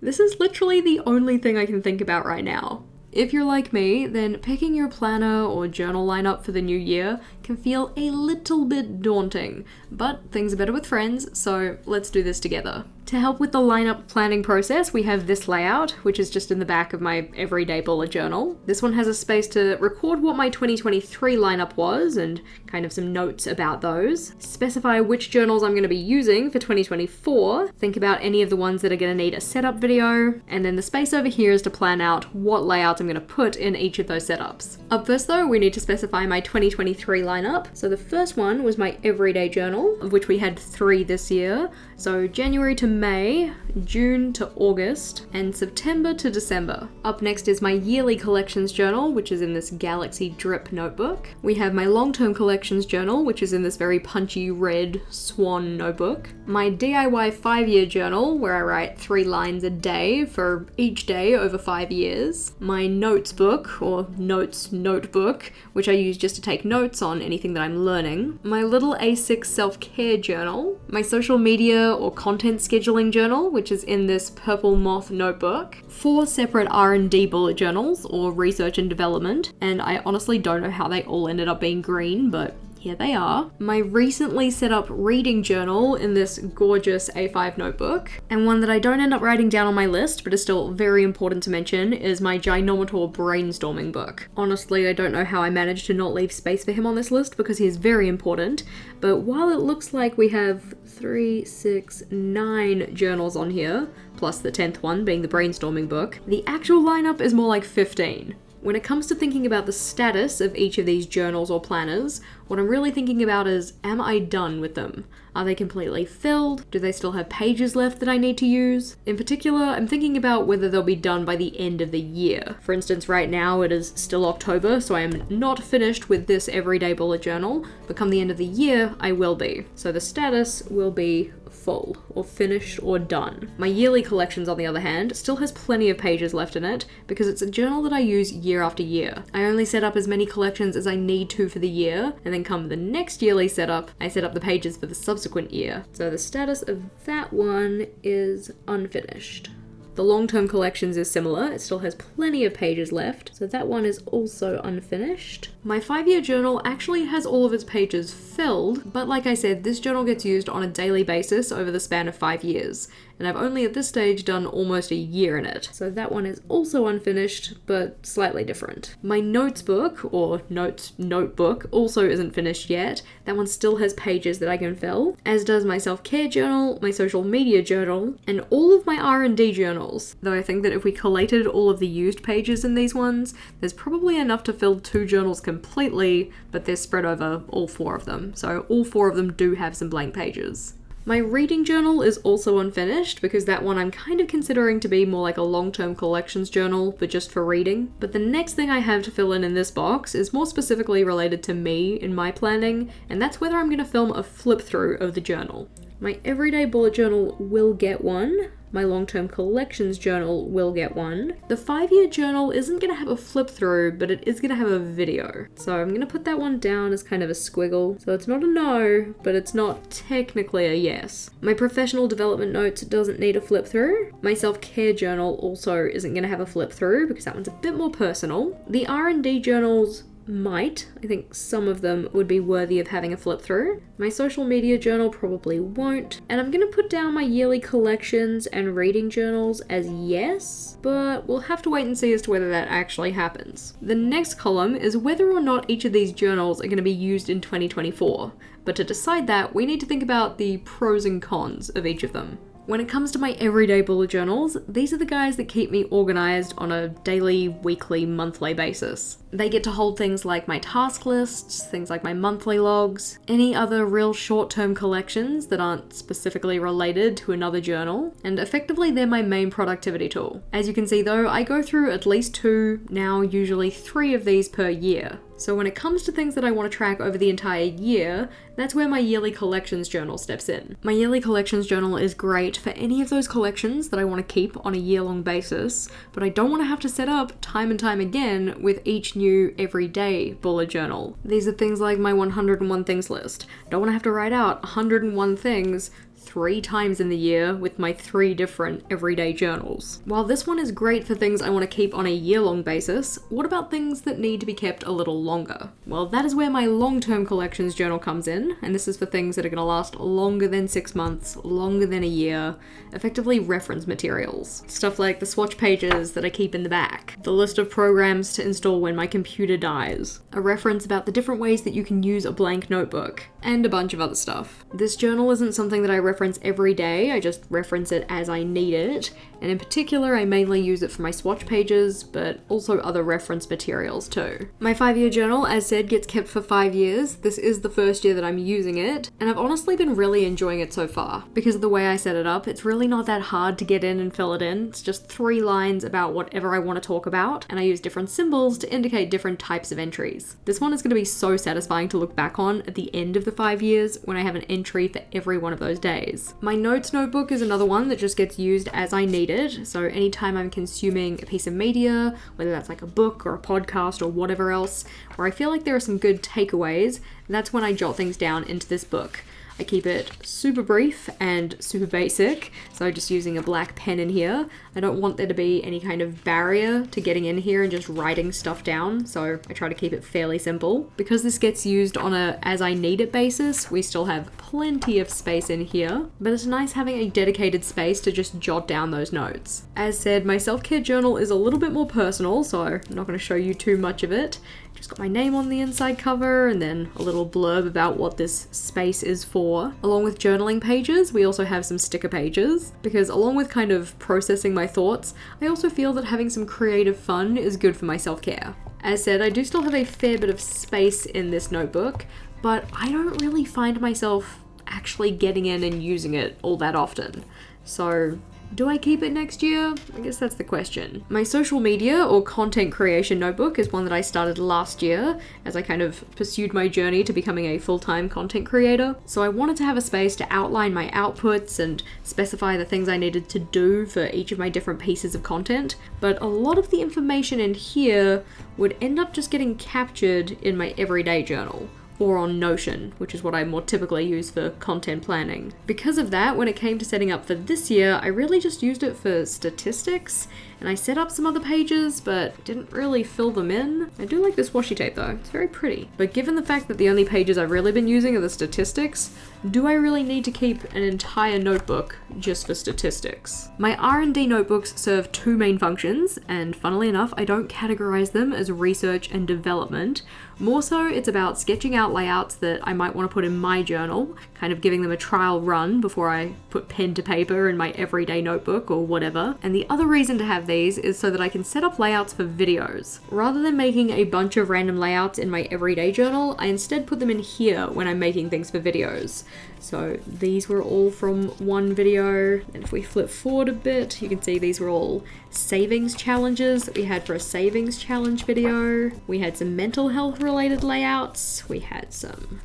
This is literally the only thing I can think about right now. If you're like me, then picking your planner or journal lineup for the new year can feel a little bit daunting, but things are better with friends, so let's do this together. To help with the lineup planning process, we have this layout, which is just in the back of my everyday bullet journal. This one has a space to record what my 2023 lineup was and kind of some notes about those. Specify which journals I'm going to be using for 2024. Think about any of the ones that are going to need a setup video. And then the space over here is to plan out what layouts I'm going to put in each of those setups. Up first though, we need to specify my 2023 lineup. So the first one was my everyday journal, of which we had 3 this year. So January to May, June to August, and September to December. Up next is my yearly collections journal, which is in this Galaxy Drip notebook. We have my long-term collections journal, which is in this very punchy red swan notebook. My DIY 5-year journal, where I write 3 lines a day for each day over 5 years. My notes book, or notes notebook, which I use just to take notes on anything that I'm learning. My little A6 self-care journal. My social media or content scheduling journal, which is in this purple moth notebook. 4 separate R&D bullet journals, or research and development, and I honestly don't know how they all ended up being green, but here they are. My recently set up reading journal in this gorgeous A5 notebook. And one that I don't end up writing down on my list, but is still very important to mention, is my Ginormator brainstorming book. Honestly, I don't know how I managed to not leave space for him on this list because he is very important. But while it looks like we have 3, 6, 9 journals on here, plus the 10th one being the brainstorming book, the actual lineup is more like 15. When it comes to thinking about the status of each of these journals or planners, what I'm really thinking about is, am I done with them? Are they completely filled? Do they still have pages left that I need to use? In particular, I'm thinking about whether they'll be done by the end of the year. For instance, right now it is still October, so I am not finished with this everyday bullet journal, but come the end of the year, I will be. So the status will be full, or finished, or done. My yearly collections, on the other hand, still has plenty of pages left in it, because it's a journal that I use year after year. I only set up as many collections as I need to for the year, and then come the next yearly setup, I set up the pages for the subsequent year. So the status of that one is unfinished. The long-term collections is similar, it still has plenty of pages left, so that one is also unfinished. My 5-year journal actually has all of its pages filled, but like I said, this journal gets used on a daily basis over the span of 5 years, and I've only at this stage done almost a year in it, so that one is also unfinished, but slightly different. My notes book, or notes notebook, also isn't finished yet. That one still has pages that I can fill, as does my self-care journal, my social media journal, and all of my R&D journals. Though I think that if we collated all of the used pages in these ones, there's probably enough to fill 2 journals completely, but they're spread over all 4 of them, so all 4 of them do have some blank pages. My reading journal is also unfinished because that one I'm kind of considering to be more like a long-term collections journal, but just for reading. But the next thing I have to fill in this box is more specifically related to me in my planning, and that's whether I'm going to film a flip-through of the journal. My everyday bullet journal will get one. My long-term collections journal will get one. The 5-year journal isn't going to have a flip through, but it is going to have a video. So I'm going to put that one down as kind of a squiggle. So it's not a no, but it's not technically a yes. My professional development notes doesn't need a flip through. My self-care journal also isn't going to have a flip through because that one's a bit more personal. The R&D journals might. I think some of them would be worthy of having a flip through. My social media journal probably won't. And I'm going to put down my yearly collections and reading journals as yes, but we'll have to wait and see as to whether that actually happens. The next column is whether or not each of these journals are going to be used in 2024. But to decide that, we need to think about the pros and cons of each of them. When it comes to my everyday bullet journals, these are the guys that keep me organized on a daily, weekly, monthly basis. They get to hold things like my task lists, things like my monthly logs, any other real short-term collections that aren't specifically related to another journal, and effectively they're my main productivity tool. As you can see though, I go through at least 2, now usually 3 of these per year. So when it comes to things that I want to track over the entire year, that's where my yearly collections journal steps in. My yearly collections journal is great for any of those collections that I want to keep on a year-long basis, but I don't want to have to set up time and time again with each new everyday bullet journal. These are things like my 101 things list. I don't want to have to write out 101 things 3 times in the year with my 3 different everyday journals. While this one is great for things I want to keep on a year-long basis, what about things that need to be kept a little longer? Well, that is where my long-term collections journal comes in, and this is for things that are going to last longer than 6 months, longer than a year, effectively reference materials. Stuff like the swatch pages that I keep in the back, the list of programs to install when my computer dies, a reference about the different ways that you can use a blank notebook, and a bunch of other stuff. This journal isn't something that I reference every day, I just reference it as I need it, and in particular I mainly use it for my swatch pages, but also other reference materials too. My 5-year journal, as said, gets kept for 5 years. This is the first year that I'm using it, and I've honestly been really enjoying it so far. Because of the way I set it up, it's really not that hard to get in and fill it in. It's just 3 lines about whatever I want to talk about, and I use different symbols to indicate different types of entries. This one is going to be so satisfying to look back on at the end of the 5 years when I have an entry for every one of those days. My notes notebook is another one that just gets used as I need it, so anytime I'm consuming a piece of media, whether that's like a book or a podcast or whatever else, where I feel like there are some good takeaways, that's when I jot things down into this book. I keep it super brief and super basic, so just using a black pen in here. I don't want there to be any kind of barrier to getting in here and just writing stuff down, so I try to keep it fairly simple. Because this gets used on a as I need it basis, we still have plenty of space in here, but it's nice having a dedicated space to just jot down those notes. As said, my self-care journal is a little bit more personal, so I'm not going to show you too much of it. Just got my name on the inside cover and then a little blurb about what this space is for. Along with journaling pages, we also have some sticker pages, because along with kind of processing my thoughts, I also feel that having some creative fun is good for my self-care. As said, I do still have a fair bit of space in this notebook, but I don't really find myself actually getting in and using it all that often. So do I keep it next year? I guess that's the question. My social media or content creation notebook is one that I started last year as I kind of pursued my journey to becoming a full-time content creator. So I wanted to have a space to outline my outputs and specify the things I needed to do for each of my different pieces of content. But a lot of the information in here would end up just getting captured in my everyday journal, or on Notion, which is what I more typically use for content planning. Because of that, when it came to setting up for this year, I really just used it for statistics, and I set up some other pages, but didn't really fill them in. I do like this washi tape though, it's very pretty. But given the fact that the only pages I've really been using are the statistics, do I really need to keep an entire notebook just for statistics? My R&D notebooks serve 2 main functions, and funnily enough, I don't categorize them as research and development. More so, it's about sketching out layouts that I might want to put in my journal, kind of giving them a trial run before I put pen to paper in my everyday notebook or whatever. And the other reason to have these is so that I can set up layouts for videos. Rather than making a bunch of random layouts in my everyday journal, I instead put them in here when I'm making things for videos. So these were all from one video, and if we flip forward a bit, you can see these were all savings challenges that we had for a savings challenge video. We had some mental health related layouts, we had some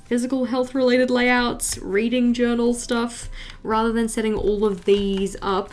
physical health related layouts, reading journal stuff. Rather than setting all of these up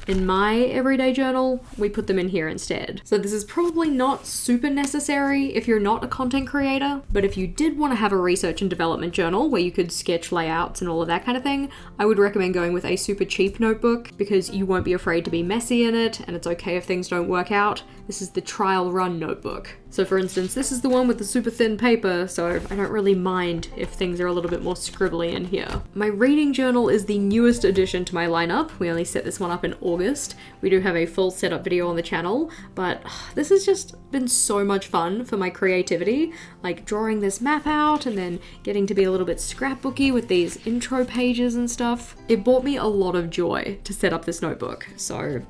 in my everyday journal, we put them in here instead. So this is probably not super necessary if you're not a content creator, but if you did want to have a research and development journal where you could sketch layouts and all of that kind of thing, I would recommend going with a super cheap notebook because you won't be afraid to be messy in it, and it's okay if things don't work out. This is the trial run notebook. So for instance, this is the one with the super thin paper, so I don't really mind if things are a little bit more scribbly in here. My reading journal is the newest addition to my lineup. We only set this one up in August. We do have a full setup video on the channel, but this has just been so much fun for my creativity, like drawing this map out and then getting to be a little bit scrapbooky with these intro pages and stuff. It brought me a lot of joy to set up this notebook, so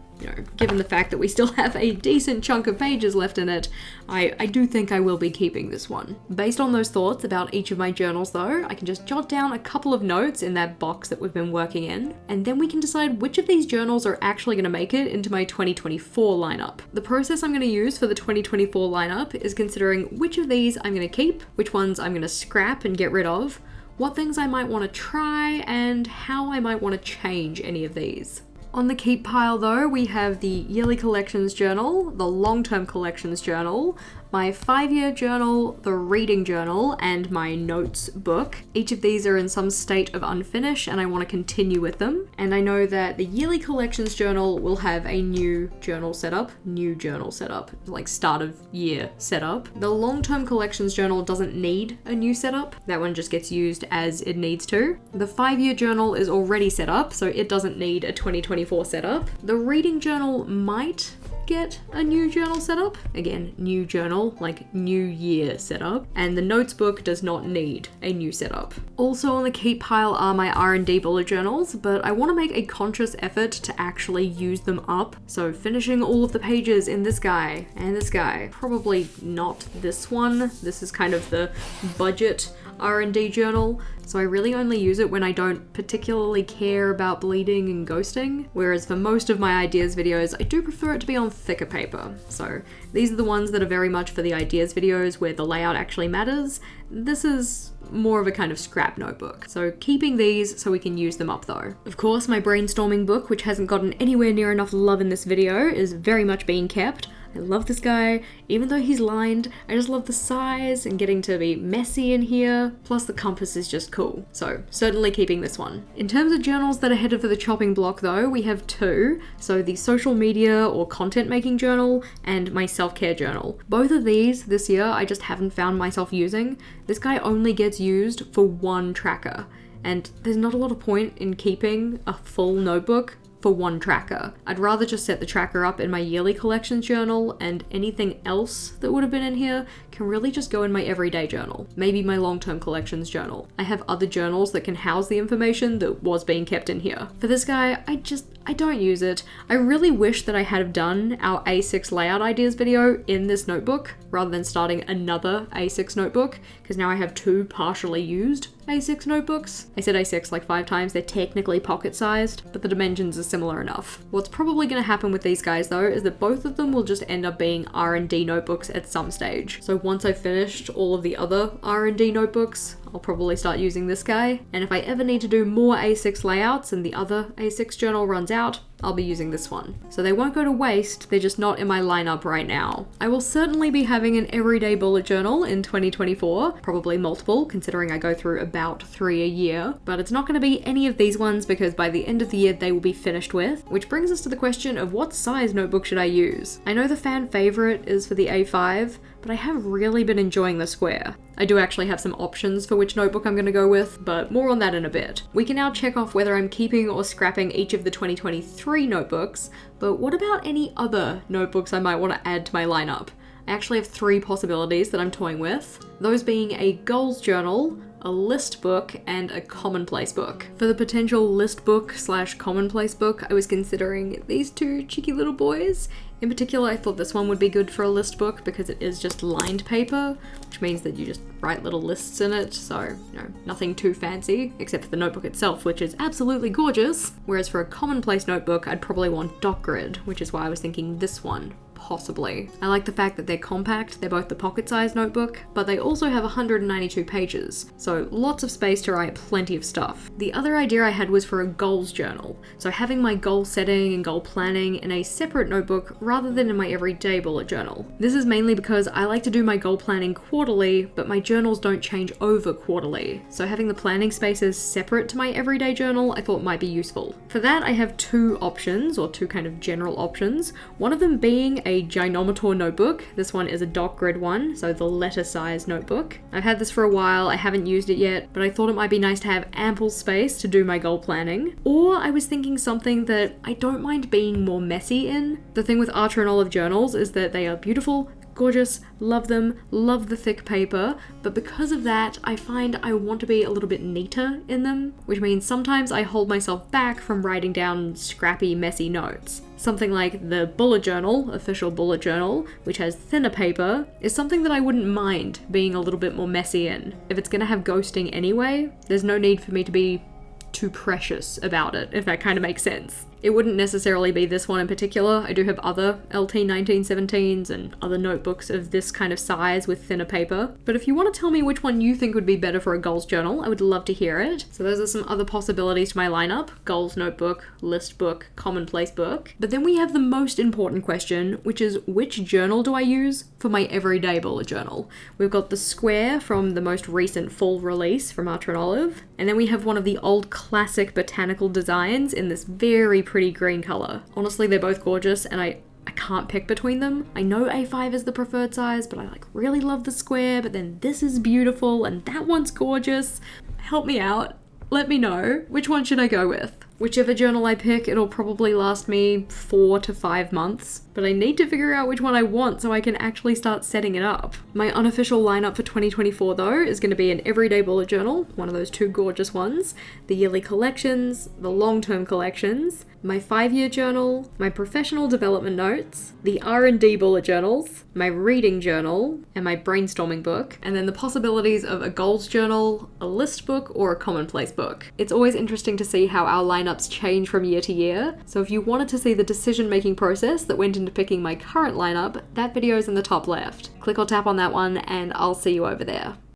given the fact that we still have a decent chunk of pages left in it, I do think I will be keeping this one. Based on those thoughts about each of my journals though, I can just jot down a couple of notes in that box that we've been working in, and then we can decide which of these journals are actually going to make it into my 2024 lineup. The process I'm going to use for the 2024 lineup is considering which of these I'm going to keep, which ones I'm going to scrap and get rid of, what things I might want to try, and how I might want to change any of these. On the keep pile though, we have the yearly collections journal, the long-term collections journal, my 5-year journal, the reading journal, and my notes book. Each of these are in some state of unfinish and I want to continue with them. And I know that the yearly collections journal will have a new journal setup, like start of year setup. The long-term collections journal doesn't need a new setup. That one just gets used as it needs to. The 5-year journal is already set up, so it doesn't need a 2024 setup. The reading journal might get a new journal setup. Again, new journal, like new year setup. And the notes book does not need a new setup. Also on the keep pile are my R&D bullet journals, but I want to make a conscious effort to actually use them up. So finishing all of the pages in this guy and this guy. Probably not this one. This is kind of the budget R&D journal, so I really only use it when I don't particularly care about bleeding and ghosting, whereas for most of my ideas videos, I do prefer it to be on thicker paper. So these are the ones that are very much for the ideas videos where the layout actually matters. This is more of a kind of scrap notebook. So keeping these so we can use them up though. Of course, my brainstorming book, which hasn't gotten anywhere near enough love in this video, is very much being kept. I love this guy, even though he's lined. I just love the size and getting to be messy in here. Plus the compass is just cool. So certainly keeping this one. In terms of journals that are headed for the chopping block though, we have 2. So the social media or content making journal and my self-care journal. Both of these this year I just haven't found myself using. This guy only gets used for one tracker. And there's not a lot of point in keeping a full notebook for one tracker. I'd rather just set the tracker up in my yearly collections journal, and anything else that would have been in here can really just go in my everyday journal. Maybe my long-term collections journal. I have other journals that can house the information that was being kept in here. For this guy, I don't use it. I really wish that I had done our A6 layout ideas video in this notebook rather than starting another A6 notebook, because now I have 2 partially used A6 notebooks. I said A6 like 5 times. They're technically pocket-sized, but the dimensions are similar enough. What's probably going to happen with these guys though is that both of them will just end up being R&D notebooks at some stage. So once I've finished all of the other R&D notebooks, I'll probably start using this guy. And if I ever need to do more A6 layouts and the other A6 journal runs out, I'll be using this one. So they won't go to waste, they're just not in my lineup right now. I will certainly be having an everyday bullet journal in 2024, probably multiple, considering I go through about 3 a year, but it's not going to be any of these ones because by the end of the year they will be finished with, which brings us to the question of what size notebook should I use? I know the fan favorite is for the A5, but I have really been enjoying the square. I do actually have some options for which notebook I'm going to go with, but more on that in a bit. We can now check off whether I'm keeping or scrapping each of the 2023 notebooks, but what about any other notebooks I might want to add to my lineup? I actually have 3 possibilities that I'm toying with, those being a goals journal, a list book, and a commonplace book. For the potential list book / commonplace book, I was considering these 2 cheeky little boys. In particular, I thought this one would be good for a list book because it is just lined paper, which means that you just write little lists in it, so, you know, nothing too fancy, except for the notebook itself, which is absolutely gorgeous. Whereas for a commonplace notebook, I'd probably want dot grid, which is why I was thinking this one. Possibly. I like the fact that they're compact, they're both the pocket-sized notebook, but they also have 192 pages, so lots of space to write plenty of stuff. The other idea I had was for a goals journal, so having my goal setting and goal planning in a separate notebook rather than in my everyday bullet journal. This is mainly because I like to do my goal planning quarterly, but my journals don't change over quarterly, so having the planning spaces separate to my everyday journal I thought might be useful. For that I have 2 options, or 2 kind of general options, one of them being a Ginormator notebook. This one is a dot grid one, so the letter size notebook. I've had this for a while, I haven't used it yet, but I thought it might be nice to have ample space to do my goal planning. Or I was thinking something that I don't mind being more messy in. The thing with Archer and Olive journals is that they are beautiful, gorgeous, love them, love the thick paper, but because of that, I find I want to be a little bit neater in them, which means sometimes I hold myself back from writing down scrappy, messy notes. Something like the bullet journal, official bullet journal, which has thinner paper, is something that I wouldn't mind being a little bit more messy in. If it's gonna have ghosting anyway, there's no need for me to be too precious about it, if that kind of makes sense. It wouldn't necessarily be this one in particular. I do have other LT 1917s and other notebooks of this kind of size with thinner paper. But if you want to tell me which one you think would be better for a goals journal, I would love to hear it. So those are some other possibilities to my lineup: goals notebook, list book, commonplace book. But then we have the most important question, which is which journal do I use for my everyday bullet journal? We've got the square from the most recent full release from Archer and Olive, and then we have one of the old classic botanical designs in this very pretty green color. Honestly, they're both gorgeous, and I can't pick between them. I know A5 is the preferred size, but I really love the square, but then this is beautiful and that one's gorgeous. Help me out. Let me know. Which one should I go with? Whichever journal I pick, it'll probably last me 4 to 5 months, but I need to figure out which one I want so I can actually start setting it up. My unofficial lineup for 2024 though is going to be an everyday bullet journal, one of those 2 gorgeous ones, the yearly collections, the long-term collections, my 5-year journal, my professional development notes, the R&D bullet journals, my reading journal, and my brainstorming book, and then the possibilities of a goals journal, a list book, or a commonplace book. It's always interesting to see how our lineups change from year to year, so if you wanted to see the decision-making process that went into picking my current lineup, that video is in the top left. Click or tap on that one and I'll see you over there.